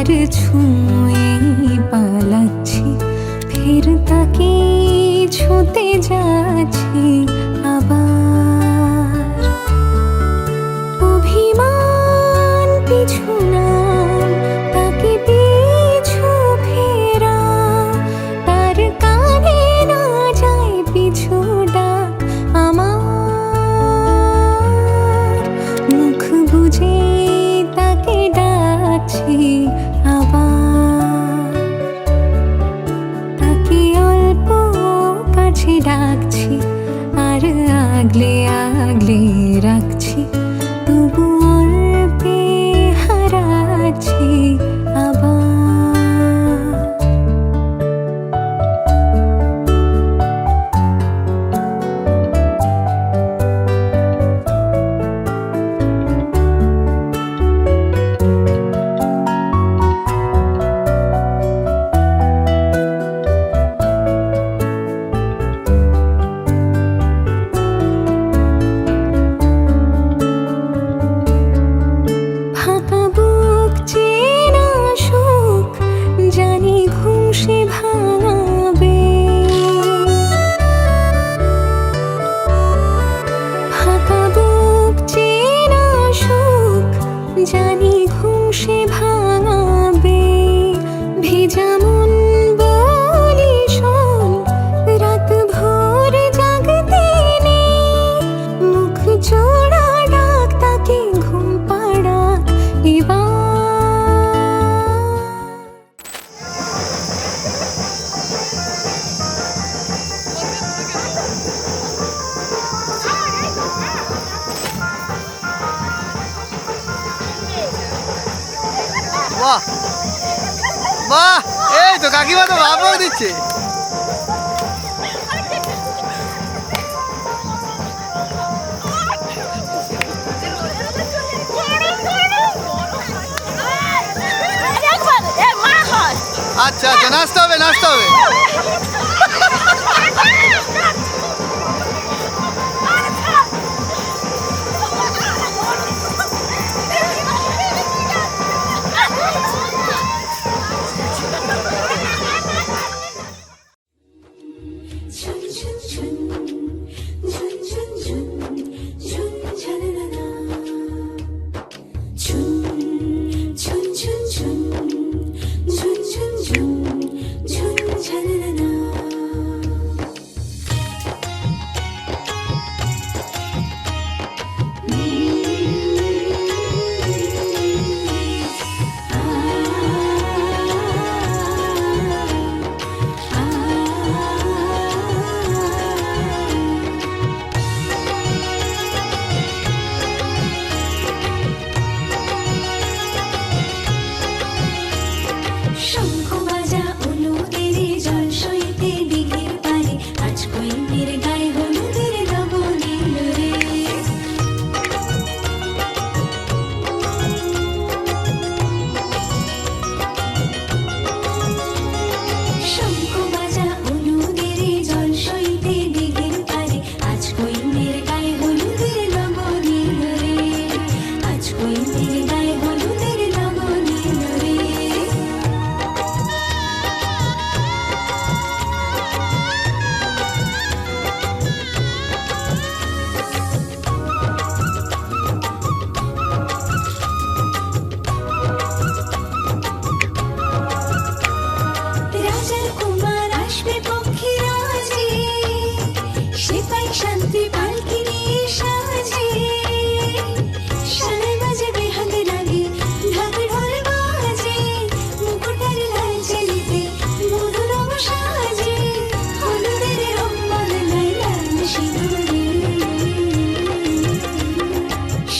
তার ছুঁয়ে পালাচ্ছি, ফের তাকে ছুঁতে যাচ্ছি আবার। অভিমান পিছু নাম, তাকে পিছু ফেরা, তার কানে না যায় পিছু ডাক আমার। মুখ বুঝে তাকে ডাকছি আবার, তাকে অল্প কাছে ডাকছি আর আগলে আগলে রাখছি, তবু অল্পে হারাচ্ছি আবার। ফাঁকা বুক চেনা সুখ, জানি ঘুম সে ভাঙাবে। ফাঁকা বুক চেনা সুখ, জানি ঘুম সে ভাঙাবে। ভেজা মন বলি শোন, রাত ভোর জাগতে নেই। মুখ জোড়া ডাক তাকে ঘুম পাড়া এবার। বাহ বাহ, এই তো কাকিমা তো ভাবও দিচ্ছে। আচ্ছা আচ্ছা, নাচতে হবে নাচতে হবে। ঝুন ঝুন ঝুন, ঝুন ঝুন ঝুন, ঝুন ঝালালা। ঝুন ঝুন ঝুন ঝুন, ঝুন ঝুন ঝুন, ঝুন ঝালালা। শঙ্খ বাজা অনুদের জল সইতে দিঘির পারে, আজ কইনের গায়ে হলুদের লবণীল রে। শঙ্খ বাজা অনুদের জল সইতে দিঘির পারে, আজ কইনের গায়ে হলুদের লবণীল রে। আজ কইনের গায়ে হলুদের লবণীল রে। রাজার কুমার আসবে পক্ষী রাজে, সে পাই শান্তি পালকি নিয়ে সাজে। সানাই বাজে বেহাতে লাগে, ঢাক ঢোল বাজে, মুকুটের লালচে নিতে মধু নব সাজে। হলুদের রং বদলায় লাল সিঁদুরে।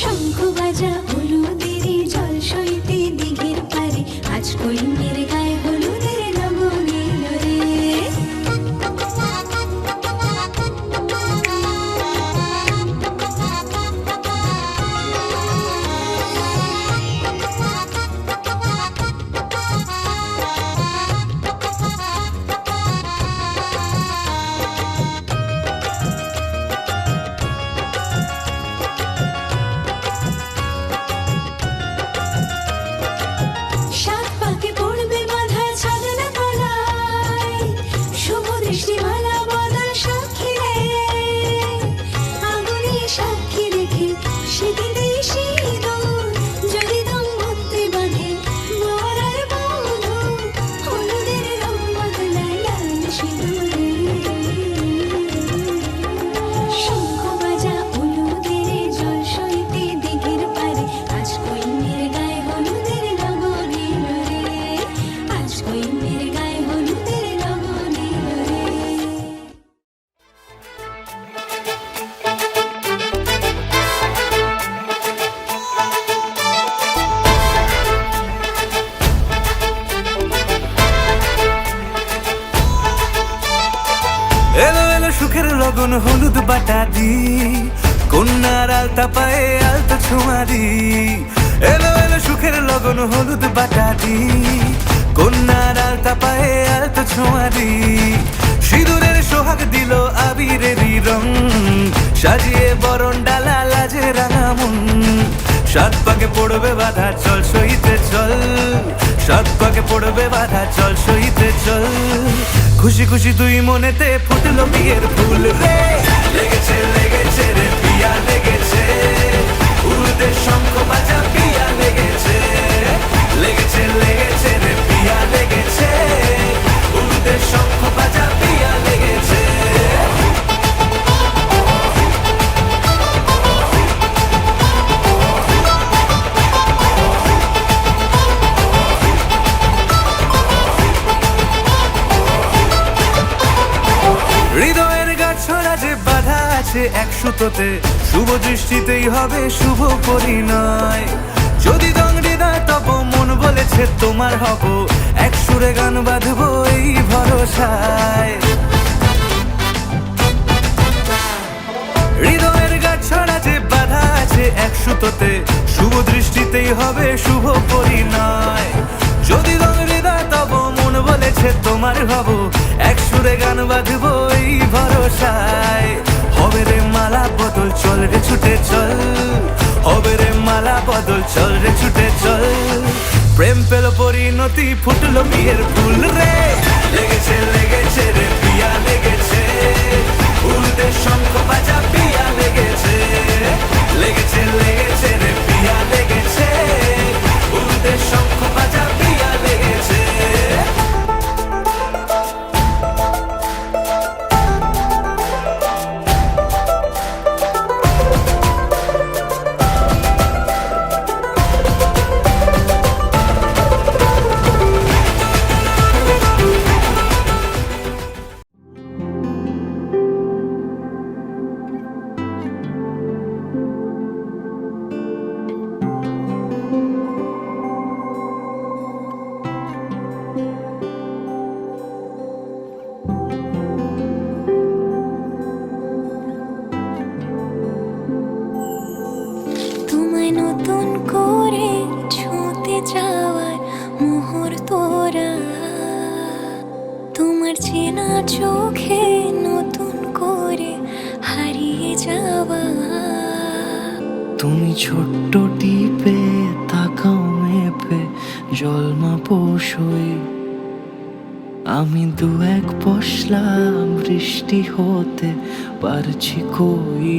শঙ্খ বাজা হলুদের জল সইতে দিঘির পারে, আজ কইনের গায়ে হলুদের লবণীল রে। সাত পাকে হলুদ বাটা দি, কন্যার আলতা পায়ে আলতা ছোঁয়া দি। এলো এলো সুখের লগন হলুদ বাটা দি, কন্যার আলতা পায়ে আলতা ছোঁয়া দি। সিঁদুরের সোহাগ দিল আবিরেরই রং, সাজিয়ে বরণ ডালা লাজে রাঙা মন। সাত পাকে পড়বে বাধা চল সইতে চল, সাত পাকে পড়বে বাধা চল সইতে চল। খুশি খুশি দুই মনেতে ফুটলো বিয়ের ফুল রে। লেগেছে লেগেছে রে পিয়া লেগেছে, উড়তে শঙ্খ বাজা পিয়া লেগেছে। লেগেছে লেগেছে রে পিয়া লেগেছে, উড়তে শঙ্খ বাজা পিয়া লেগেছে। হৃদয়ের গাছড়া যে বাধা আছে এক সুতোতে, শুভ দৃষ্টিতেই হবে শুভ পরিণয়। যদি দংড়ি না তব মন বলেছে তোমার হব, এক সুরে গান বাঁধবো এই ভরসায়। হৃদয়ের গাছড়া যে বাধা আছে এক সুতোতে, শুভ দৃষ্টিতেই হবে শুভ পরিণয়। যদি দংড়ি না তব মন বলেছে তোমার হব, এক সুরে গান বাঁধবো এই ভরসায়। হবে রে মালা বদল চল রে ছুটে চল, হবে রে মালা বদল চল রে ছুটে চল। প্রেম পেল পরিণতি ফুটলো বিয়ের ফুল রে। লেগেছে লেগেছে রে পিয়া লেগেছে, উড়তে শঙ্খ বাজা পিয়া লেগেছে। লেগেছে লেগেছে রে পিয়া লেগেছে, উড়তে শঙ্খ বাজা পিয়া লেগেছে। তোমায় নতুন করে ছুঁতে যাওয়ার মুহূর্তরা, তোমার চেনা চোখে নতুন করে হারিয়ে যাওয়া। তুমি ছোট্ট টিপে তাকাও মেপে জলমা পশই, আমি দু এক পশলা বৃষ্টি হতে পারছি কই।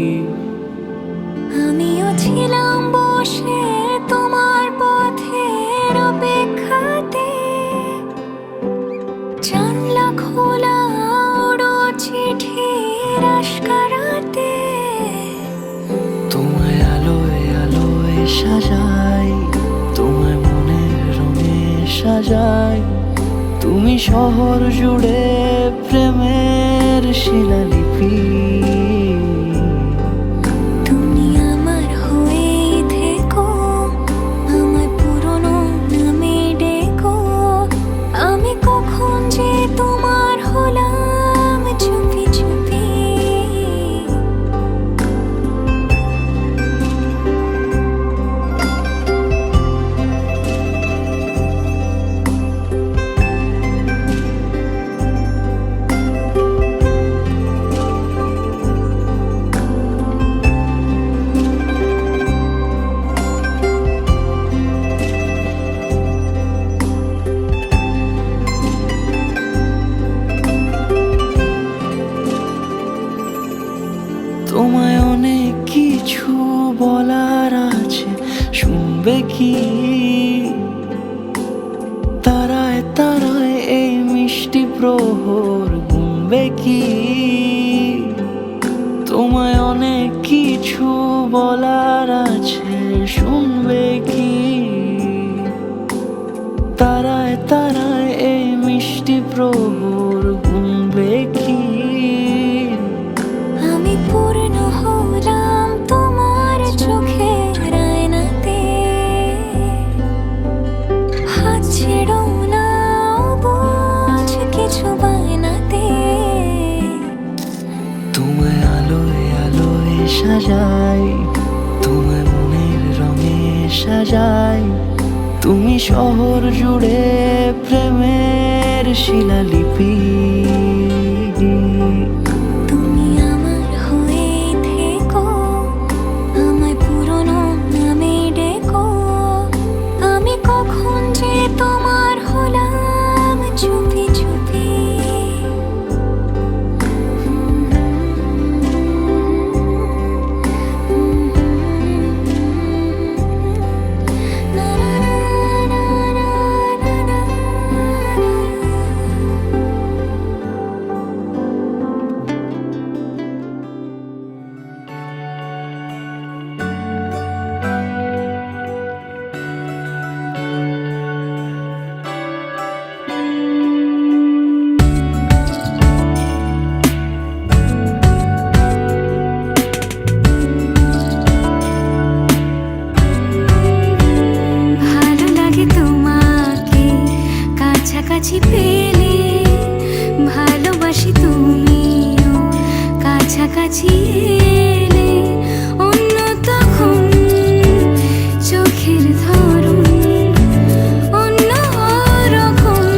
আমিও ছিলাম বসে তোমার পথের অপেক্ষাতে, জানলা খোলা ওড়ো চিঠির আশকারাতে। তোমায় আলোয় আলোয় সাজাই, তোমায় মনের রঙে সাজাই। তুমি শহর জুড়ে প্রেমের শিলালিপি, তুমি আমার হয়ে থেকো, আমার পুরনো নামে ডেকো। আমি কখন যে তোমার হলাম চুপি চুপি। তোমায় অনেক কিছু বলার আছে, শুনবে কি? তারায় তারায় এই মিষ্টি প্রহর গুনবে কি? তোমায় অনেক কিছু বলার আছে, শুনবে কি? তারায় তারায় এই মিষ্টি প্রহর গুনবে কি? আমি পূর্ণ হলাম তোমার চোখের আয়নাতে, হাত ছেড়ো না বোঝ কিছু বায়নাতে। তোমায় যাই, তোমায় মনের রঙে সাজাই। তুমি শহর জুড়ে প্রেমের শিলালিপি। তুমি আমার হয়ে থেকো, আমায় পুরনো নামে ডেকো। আমি কখন যে তোমার হলাম চুপি চুপি। না না না না না না। ভালো লাগে তোমাকে কাছাকাছি পেলে, ভালোবাসি তুমিও কাছাকাছি এলে। অন্য তখন চোখের ধরন, অন্য রকম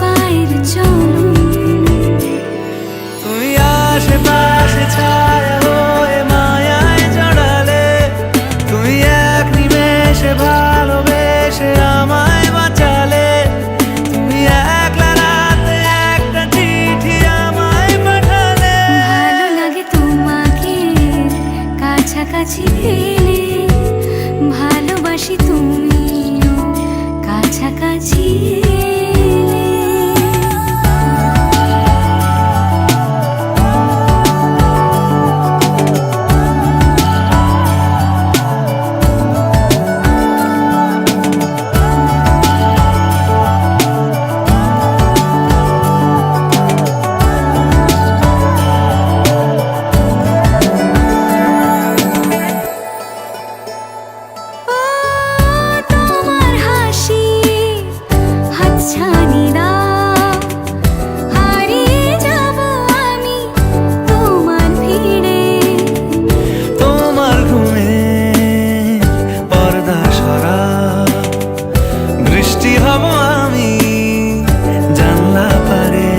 পায়ের চলন। তুমি আশেপাশে ছায়া হয়ে মায়ায় জড়ালে, তুমি এক নিমেষে ভালোবেসে আমায় বাঁচালে। তুমি একলা রাতে একটা চিঠি আমায় পাঠালে। ভালো লাগে তোমাকে কাছাকাছি পেলে, ভালোবাসি তুমিও কাছাকাছি এলে। তোমার হাসি হাতছানি দাও, হারিয়ে যাব আমি তোমার ভিড়ে। তোমার ঘুমে পর্দা সরা, বৃষ্টি হব আমি জানলা পারে।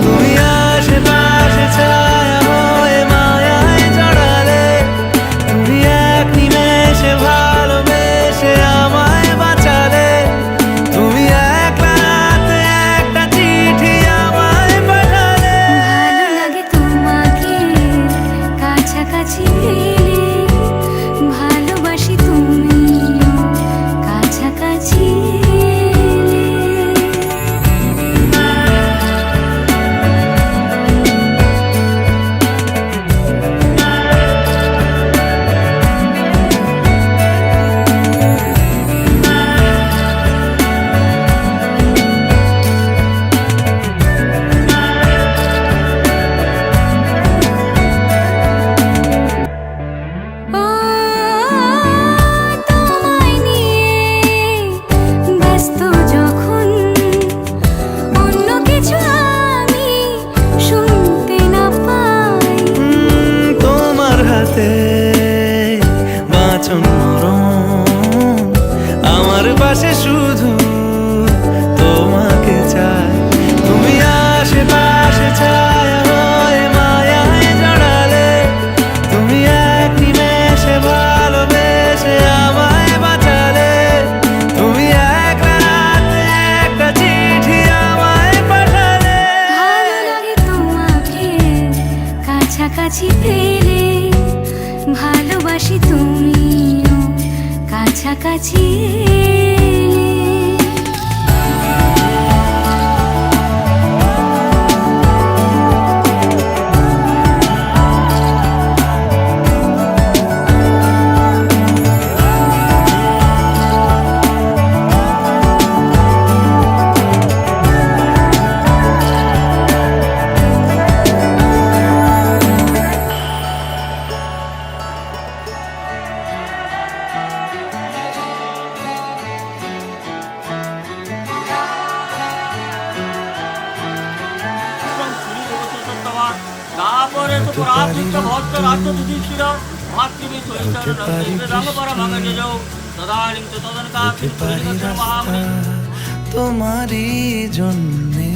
তুমি আশেপাশে ছায়া হয়ে মায়ায় জড়ালে, তুমি এক নিমেষে ভালোবেসে আমায় বাঁচালে। তুমি একলা রাতে একটা চিঠি আমায় পাঠালে। ভালো লাগে তোমাকে কাছাকাছি পেলে, ভালোবাসি তুমিও কাছাকাছি এলে। ও তোমায় নিয়ে ব্যস্ত যখন, অন্য কিছু আমি শুনতে না পাই। তোমার হাতে বাঁচন নরম, আমার পাশে শুধু তোমাকে চাই। তুমি আশেপাশে ছায়া হয়ে মায়ায় জড়ালে, তুমি এক নিমেষে ভালোবেসে আমায় বাঁচালে। তুমি একলা রাতে একটা চিঠি আমায় পাঠালে। ভালো লাগে তোমাকে কাছাকাছি পেলে, ভালোবাসি তুমিও কাছাকাছি এলে। অপরাধ ভক্ত রাজ্য যুধিষ্ঠির মাতৃবী সহিষ্ণু রঙ্গপর মগজ যৌ তদানীং তদনকা হতে পারি রাস্তা তোমারই জন্যে,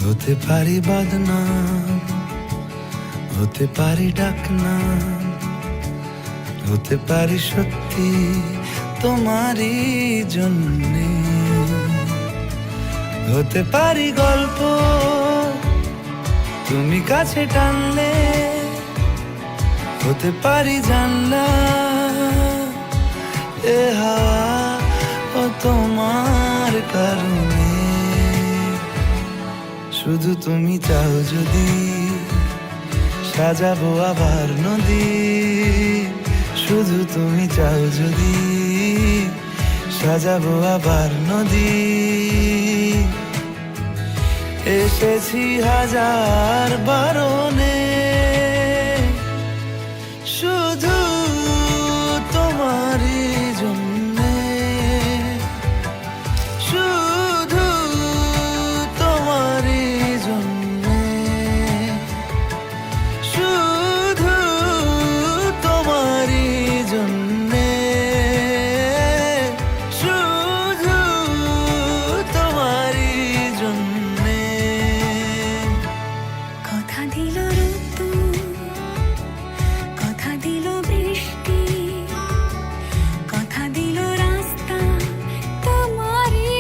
হতে পারি বদনাম, হতে পারি ডাকনাম, হতে পারি সত্যি তোমারই জন্যে, হতে পারি গল্প তুমি কাছে টানলে, হতে পারি জানলা এ হাওয়া ও তোমার কারণে, শুধু তুমি চাও যদি সাজাবো আবার নদী, শুধু তুমি চাও যদি সাজাবো আবার নদী, এসেছি হাজার বারণে শুধু তোমারই জন্যে, শুধু তোমারই জন্যে, শুধু তোমারই জন্যে, শুধু তোমারই জন্যে। কথা দিল ঋতু, কথা দিল বৃষ্টি, কথা দিল রাস্তা তোমারই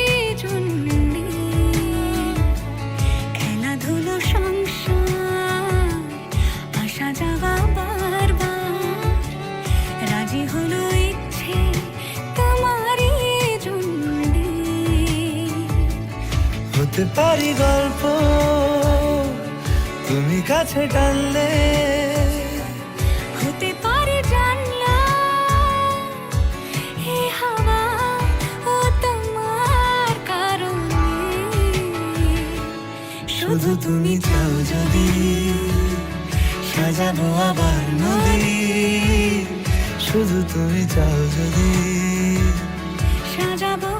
জন্যে, খেলাধুলো সংসার আসা যাওয়া বারবার, রাজি হলো ইচ্ছে তোমারই জন্যে, হতে পারি গল্প তুমি কাছে টানলে, হতে পারে জানলা এ হাওয়া ও তোমার কারণে, শুধু তুমি চাও যদি সাজাবো আবার নদী, শুধু তুমি চাও যদি সাজাবো